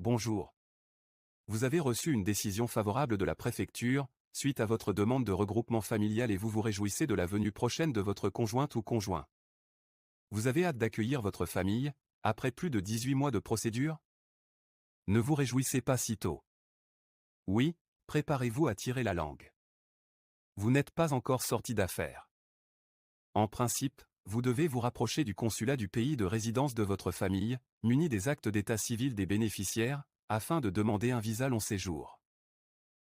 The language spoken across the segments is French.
Bonjour. Vous avez reçu une décision favorable de la préfecture, suite à votre demande de regroupement familial et vous vous réjouissez de la venue prochaine de votre conjointe ou conjoint. Vous avez hâte d'accueillir votre famille, après plus de 18 mois de procédure? Ne vous réjouissez pas si tôt. Oui, préparez-vous à tirer la langue. Vous n'êtes pas encore sorti d'affaires. En principe, vous devez vous rapprocher du consulat du pays de résidence de votre famille, muni des actes d'état civil des bénéficiaires, afin de demander un visa long séjour.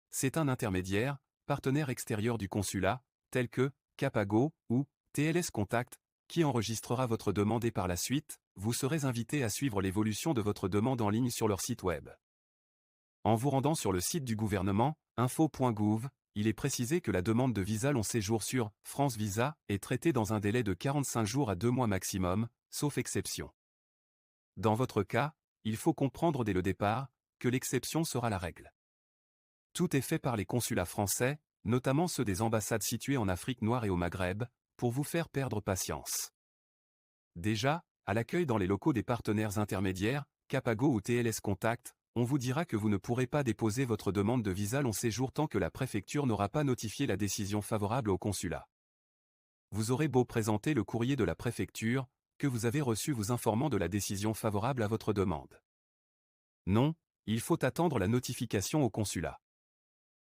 C'est un intermédiaire, partenaire extérieur du consulat, tel que Capago ou TLS Contact, qui enregistrera votre demande et par la suite, vous serez invité à suivre l'évolution de votre demande en ligne sur leur site web. En vous rendant sur le site du gouvernement, info.gouv, il est précisé que la demande de visa long séjour sur France Visa est traitée dans un délai de 45 jours à 2 mois maximum, sauf exception. Dans votre cas, il faut comprendre dès le départ que l'exception sera la règle. Tout est fait par les consulats français, notamment ceux des ambassades situées en Afrique noire et au Maghreb, pour vous faire perdre patience. Déjà, à l'accueil dans les locaux des partenaires intermédiaires, Capago ou TLS Contact, on vous dira que vous ne pourrez pas déposer votre demande de visa long séjour tant que la préfecture n'aura pas notifié la décision favorable au consulat. Vous aurez beau présenter le courrier de la préfecture, que vous avez reçu vous informant de la décision favorable à votre demande. Non, il faut attendre la notification au consulat.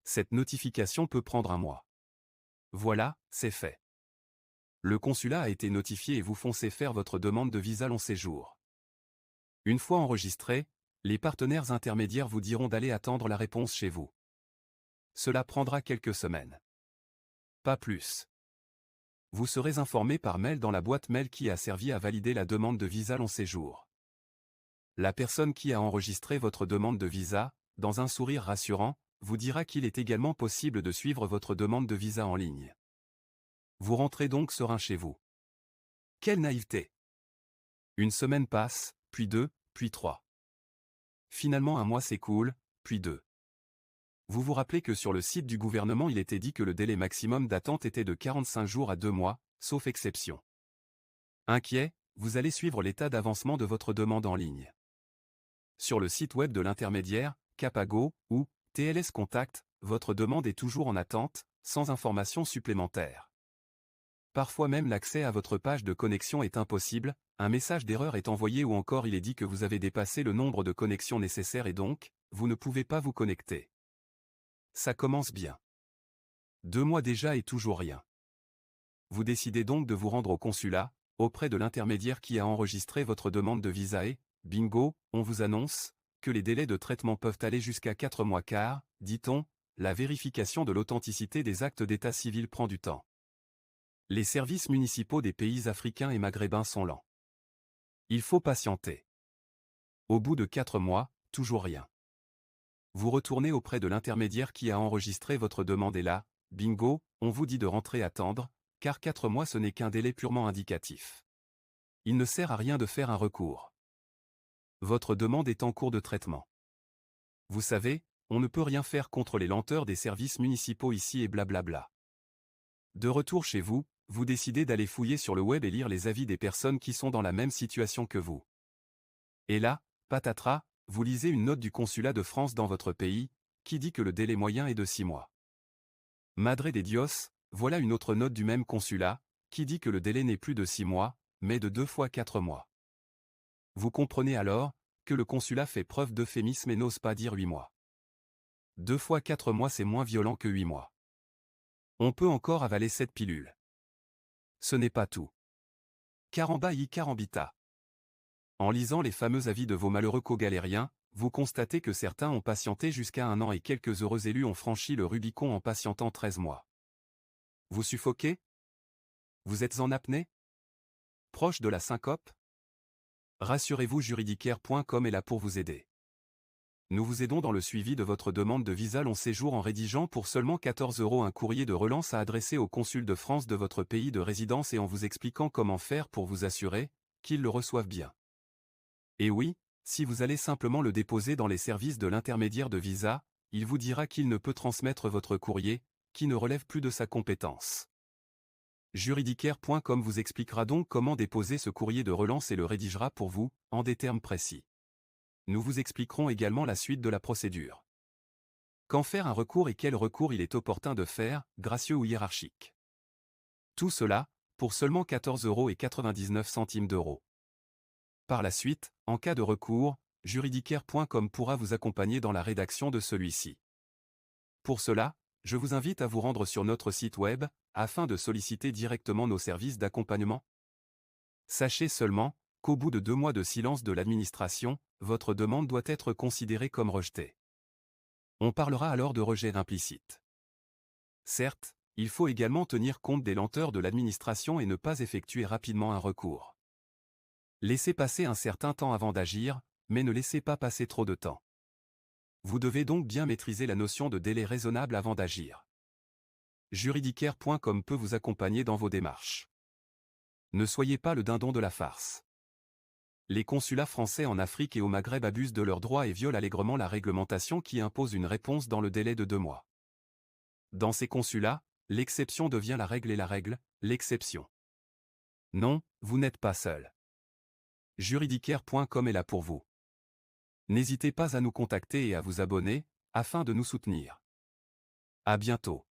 Cette notification peut prendre un mois. Voilà, c'est fait. Le consulat a été notifié et vous foncez faire votre demande de visa long séjour. Une fois enregistré, les partenaires intermédiaires vous diront d'aller attendre la réponse chez vous. Cela prendra quelques semaines. Pas plus. Vous serez informé par mail dans la boîte mail qui a servi à valider la demande de visa long séjour. La personne qui a enregistré votre demande de visa, dans un sourire rassurant, vous dira qu'il est également possible de suivre votre demande de visa en ligne. Vous rentrez donc serein chez vous. Quelle naïveté! Une semaine passe, puis 2, puis 3. Finalement un mois s'écoule, puis 2. Vous vous rappelez que sur le site du gouvernement il était dit que le délai maximum d'attente était de 45 jours à 2 mois, sauf exception. Inquiet, vous allez suivre l'état d'avancement de votre demande en ligne. Sur le site web de l'intermédiaire, Capago, ou TLS Contact, votre demande est toujours en attente, sans information supplémentaire. Parfois même l'accès à votre page de connexion est impossible, un message d'erreur est envoyé ou encore il est dit que vous avez dépassé le nombre de connexions nécessaires et donc, vous ne pouvez pas vous connecter. Ça commence bien. 2 mois déjà et toujours rien. Vous décidez donc de vous rendre au consulat, auprès de l'intermédiaire qui a enregistré votre demande de visa et, bingo, on vous annonce que les délais de traitement peuvent aller jusqu'à 4 mois car, dit-on, la vérification de l'authenticité des actes d'état civil prend du temps. Les services municipaux des pays africains et maghrébins sont lents. Il faut patienter. Au bout de 4 mois, toujours rien. Vous retournez auprès de l'intermédiaire qui a enregistré votre demande et là, bingo, on vous dit de rentrer attendre, car 4 mois ce n'est qu'un délai purement indicatif. Il ne sert à rien de faire un recours. Votre demande est en cours de traitement. Vous savez, on ne peut rien faire contre les lenteurs des services municipaux ici et blablabla. De retour chez vous, vous décidez d'aller fouiller sur le web et lire les avis des personnes qui sont dans la même situation que vous. Et là, patatras, vous lisez une note du consulat de France dans votre pays, qui dit que le délai moyen est de 6 mois. Madre de Dios, voilà une autre note du même consulat, qui dit que le délai n'est plus de 6 mois, mais de 2 fois 4 mois. Vous comprenez alors, que le consulat fait preuve d'euphémisme et n'ose pas dire 8 mois. 2 fois 4 mois c'est moins violent que 8 mois. On peut encore avaler cette pilule. Ce n'est pas tout. Caramba y carambita. En lisant les fameux avis de vos malheureux co-galériens, vous constatez que certains ont patienté jusqu'à 1 an et quelques heureux élus ont franchi le Rubicon en patientant 13 mois. Vous suffoquez? Vous êtes en apnée? Proche de la syncope? Rassurez-vous, juridicaire.com est là pour vous aider. Nous vous aidons dans le suivi de votre demande de visa long séjour en rédigeant pour seulement 14 € un courrier de relance à adresser au consul de France de votre pays de résidence et en vous expliquant comment faire pour vous assurer qu'ils le reçoivent bien. Et oui, si vous allez simplement le déposer dans les services de l'intermédiaire de visa, il vous dira qu'il ne peut transmettre votre courrier, qui ne relève plus de sa compétence. Juridicaire.com vous expliquera donc comment déposer ce courrier de relance et le rédigera pour vous, en des termes précis. Nous vous expliquerons également la suite de la procédure. Quand faire un recours et quel recours il est opportun de faire, gracieux ou hiérarchique. Tout cela, pour seulement 14,99 €. Par la suite, en cas de recours, juridicaire.com pourra vous accompagner dans la rédaction de celui-ci. Pour cela, je vous invite à vous rendre sur notre site web, afin de solliciter directement nos services d'accompagnement. Sachez seulement qu'au bout de 2 mois de silence de l'administration, votre demande doit être considérée comme rejetée. On parlera alors de rejet implicite. Certes, il faut également tenir compte des lenteurs de l'administration et ne pas effectuer rapidement un recours. Laissez passer un certain temps avant d'agir, mais ne laissez pas passer trop de temps. Vous devez donc bien maîtriser la notion de délai raisonnable avant d'agir. Juridicaire.com peut vous accompagner dans vos démarches. Ne soyez pas le dindon de la farce. Les consulats français en Afrique et au Maghreb abusent de leurs droits et violent allègrement la réglementation qui impose une réponse dans le délai de 2 mois. Dans ces consulats, l'exception devient la règle et la règle, l'exception. Non, vous n'êtes pas seul. Juridicaire.com est là pour vous. N'hésitez pas à nous contacter et à vous abonner, afin de nous soutenir. À bientôt.